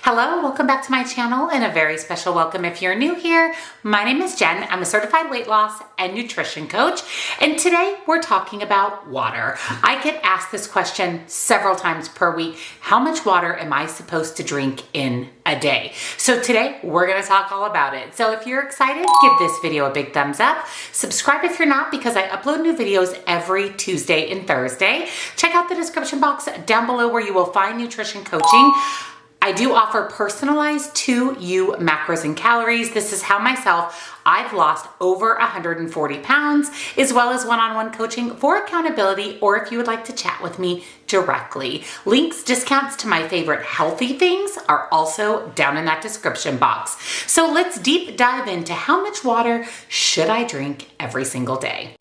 Hello, welcome back to my channel and a very special welcome if you're new here. My name is Jen. I'm a certified weight loss and nutrition coach, and today we're talking about water. I get asked this question several times per week. How much water am I supposed to drink in a day? So today we're gonna talk all about it. So if you're excited, give this video a big thumbs up. Subscribe if you're not, because I upload new videos every Tuesday and Thursday. Check out the description box down below where you will find nutrition coaching. I do offer personalized to you macros and calories. This is how I've lost over 140 pounds, as well as one-on-one coaching for accountability, or if you would like to chat with me directly. Links, discounts to my favorite healthy things are also down in that description box. So let's deep dive into how much water should I drink every single day.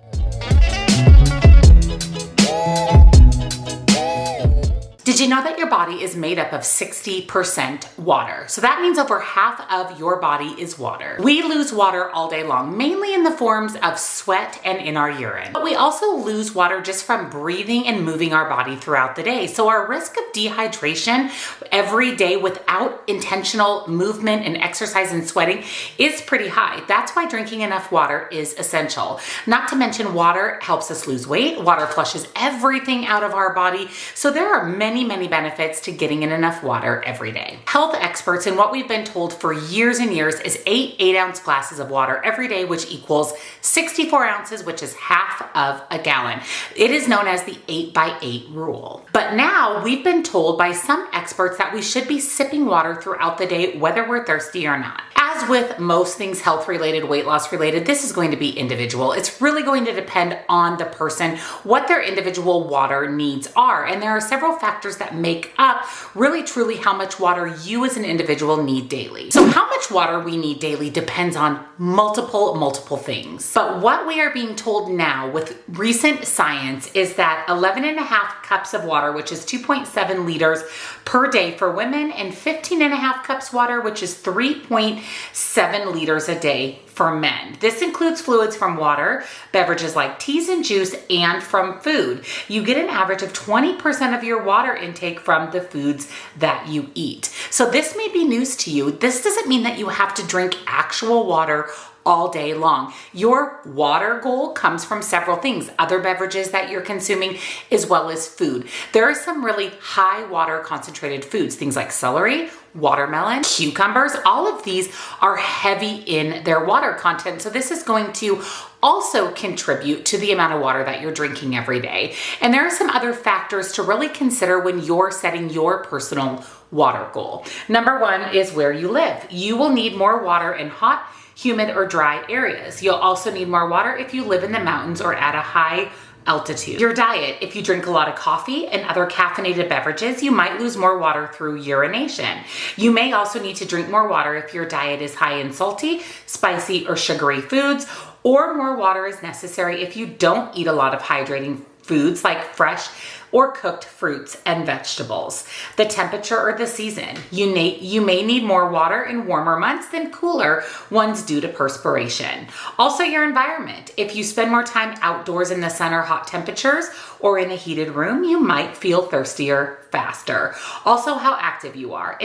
Did you know that your body is made up of 60% water? So that means over half of your body is water. We lose water all day long, mainly in the forms of sweat and in our urine. But we also lose water just from breathing and moving our body throughout the day. So our risk of dehydration every day without intentional movement and exercise and sweating is pretty high. That's why drinking enough water is essential. Not to mention, water helps us lose weight. Water flushes everything out of our body. So there are many benefits to getting in enough water every day. Health experts, and what we've been told for years and years, is 8-ounce glasses of water every day, which equals 64 ounces, which is half of a gallon. It is known as the 8x8 rule. But now we've been told by some experts that we should be sipping water throughout the day, whether we're thirsty or not. As with most things health related, weight loss related, this is going to be individual. It's really going to depend on the person, what their individual water needs are. And there are several factors that make up really truly how much water you as an individual need daily. So how much water we need daily depends on multiple things. But what we are being told now with recent science is that 11.5 cups of water, which is 2.7 liters per day for women, and 15.5 cups water, which is 3.7 liters a day for men. This includes fluids from water, beverages like teas and juice, and from food. You get an average of 20% of your water intake from the foods that you eat. So this may be news to you. This doesn't mean that you have to drink actual water all day long. Your water goal comes from several things: other beverages that you're consuming, as well as food. There are some really high water concentrated foods, things like celery, watermelon, cucumbers. All of these are heavy in their water content. So this is going to also contribute to the amount of water that you're drinking every day. And there are some other factors to really consider when you're setting your personal water goal. Number one is where you live. You will need more water in hot, humid, or dry areas. You'll also need more water if you live in the mountains or at a high altitude. Your diet: if you drink a lot of coffee and other caffeinated beverages, you might lose more water through urination. You may also need to drink more water if your diet is high in salty, spicy, or sugary foods, or more water is necessary if you don't eat a lot of hydrating foods like fresh or cooked fruits and vegetables. The temperature or the season: you may need more water in warmer months than cooler ones due to perspiration. Also, your environment: if you spend more time outdoors in the sun or hot temperatures, or in a heated room, you might feel thirstier faster. Also, how active you are.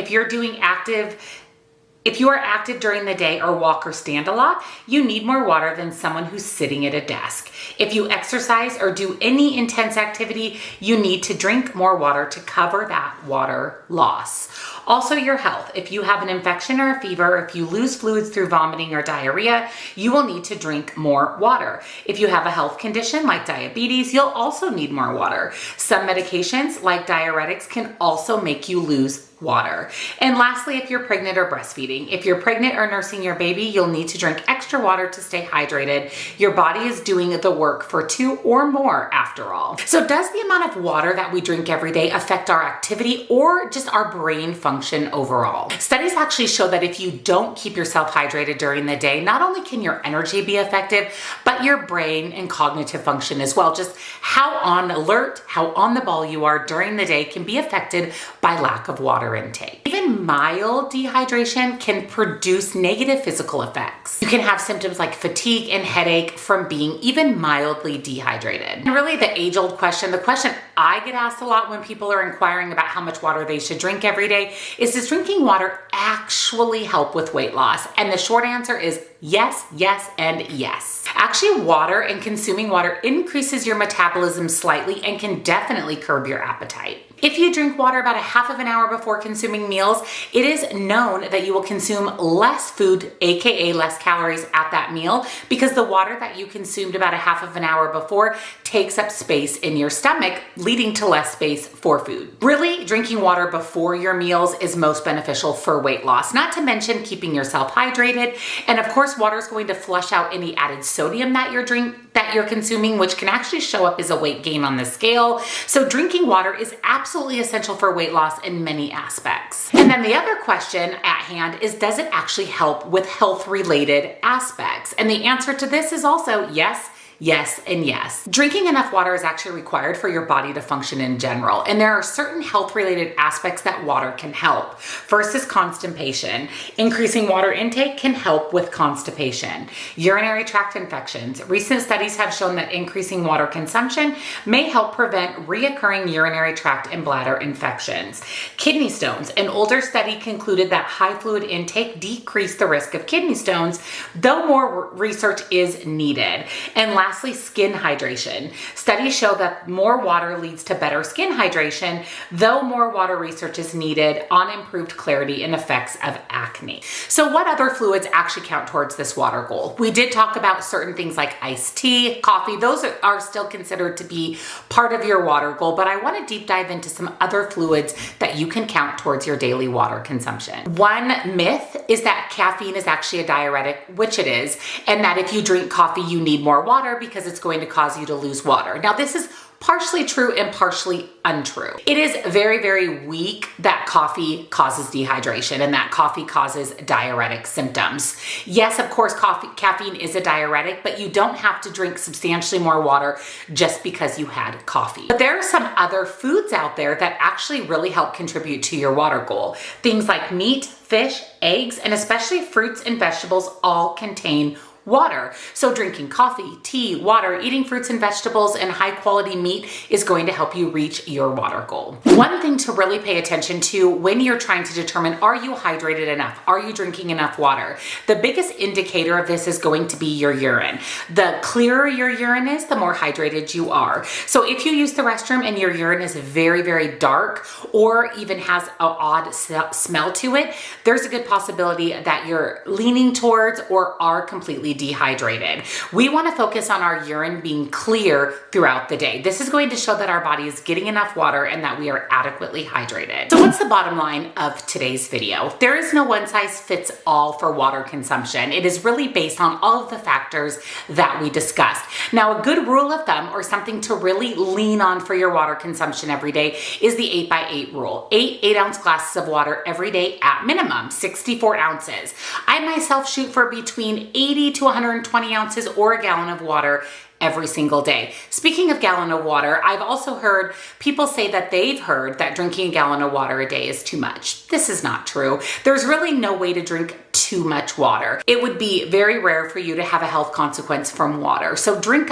If you are active during the day or walk or stand a lot, you need more water than someone who's sitting at a desk. If you exercise or do any intense activity, you need to drink more water to cover that water loss. Also, your health: if you have an infection or a fever, if you lose fluids through vomiting or diarrhea, you will need to drink more water. If you have a health condition like diabetes, you'll also need more water. Some medications like diuretics can also make you lose water. And lastly, if you're pregnant or breastfeeding, if you're pregnant or nursing your baby, you'll need to drink extra water to stay hydrated. Your body is doing the work for 2 or more after all. So does the amount of water that we drink every day affect our activity or just our brain function overall? Studies actually show that if you don't keep yourself hydrated during the day, not only can your energy be affected, but your brain and cognitive function as well. Just how on alert, how on the ball you are during the day can be affected by lack of water water intake. Even mild dehydration can produce negative physical effects. You can have symptoms like fatigue and headache from being even mildly dehydrated. And really the age-old question, the question I get asked a lot when people are inquiring about how much water they should drink every day is, does drinking water actually help with weight loss? And the short answer is yes, yes, and yes. Actually, water and consuming water increases your metabolism slightly and can definitely curb your appetite. If you drink water about a half of an hour before consuming meals, it is known that you will consume less food, aka less calories at that meal, because the water that you consumed about a half of an hour before takes up space in your stomach, leading to less space for food. Really, drinking water before your meals is most beneficial for weight loss, not to mention keeping yourself hydrated. And of course, water is going to flush out any added sodium that you're consuming, which can actually show up as a weight gain on the scale. So drinking water is absolutely essential for weight loss in many aspects. And then the other question at hand is, does it actually help with health-related aspects? And the answer to this is also yes, yes, and yes. Drinking enough water is actually required for your body to function in general. And there are certain health-related aspects that water can help. First is constipation. Increasing water intake can help with constipation. Urinary tract infections. Recent studies have shown that increasing water consumption may help prevent reoccurring urinary tract and bladder infections. Kidney stones. An older study concluded that high fluid intake decreased the risk of kidney stones, though more research is needed. And lastly, skin hydration. Studies show that more water leads to better skin hydration, though more water research is needed on improved clarity and effects of acne. So what other fluids actually count towards this water goal? We did talk about certain things like iced tea, coffee. Those are still considered to be part of your water goal, but I want to deep dive into some other fluids that you can count towards your daily water consumption. One myth is that caffeine is actually a diuretic, which it is, and that if you drink coffee, you need more water because it's going to cause you to lose water. Now, this is partially true and partially untrue. It is very, very weak that coffee causes dehydration and that coffee causes diuretic symptoms. Yes, of course, caffeine is a diuretic, but you don't have to drink substantially more water just because you had coffee. But there are some other foods out there that actually really help contribute to your water goal. Things like meat, fish, eggs, and especially fruits and vegetables all contain water. So drinking coffee, tea, water, eating fruits and vegetables, and high quality meat is going to help you reach your water goal. One thing to really pay attention to when you're trying to determine, are you hydrated enough? Are you drinking enough water? The biggest indicator of this is going to be your urine. The clearer your urine is, the more hydrated you are. So if you use the restroom and your urine is very, very dark or even has an odd smell to it, there's a good possibility that you're leaning towards or are completely dehydrated. We want to focus on our urine being clear throughout the day. This is going to show that our body is getting enough water and that we are adequately hydrated. So what's the bottom line of today's video? There is no one size fits all for water consumption. It is really based on all of the factors that we discussed. Now, a good rule of thumb or something to really lean on for your water consumption every day is the 8x8 rule. 8 ounce glasses of water every day at minimum, 64 ounces. I myself shoot for between 80 to 120 ounces or a gallon of water every single day. Speaking of gallon of water, I've also heard people say that they've heard that drinking a gallon of water a day is too much. This is not true. There's really no way to drink too much water. It would be very rare for you to have a health consequence from water. So drink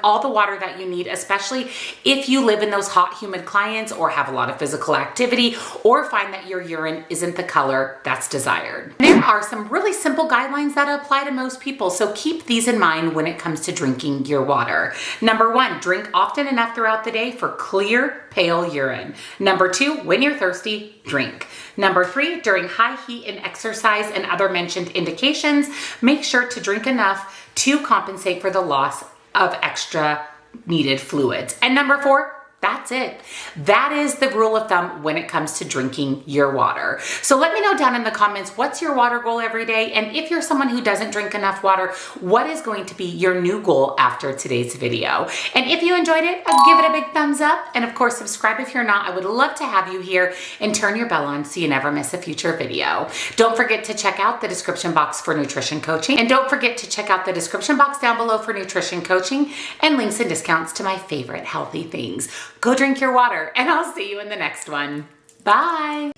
all the water that you need, especially if you live in those hot, humid climates or have a lot of physical activity or find that your urine isn't the color that's desired. There are some really simple guidelines that apply to most people, so keep these in mind when it comes to drinking your water. Number 1, drink often enough throughout the day for clear, pale urine. Number 2, when you're thirsty, drink. Number 3, during high heat and exercise and other mentioned indications, make sure to drink enough to compensate for the loss of extra needed fluids. And number 4, that's it. That is the rule of thumb when it comes to drinking your water. So let me know down in the comments, what's your water goal every day? And if you're someone who doesn't drink enough water, what is going to be your new goal after today's video? And if you enjoyed it, give it a big thumbs up. And of course, subscribe if you're not. I would love to have you here, and turn your bell on so you never miss a future video. Don't forget to check out the description box for nutrition coaching. And don't forget to check out the description box down below for nutrition coaching and links and discounts to my favorite healthy things. Go drink your water, and I'll see you in the next one. Bye.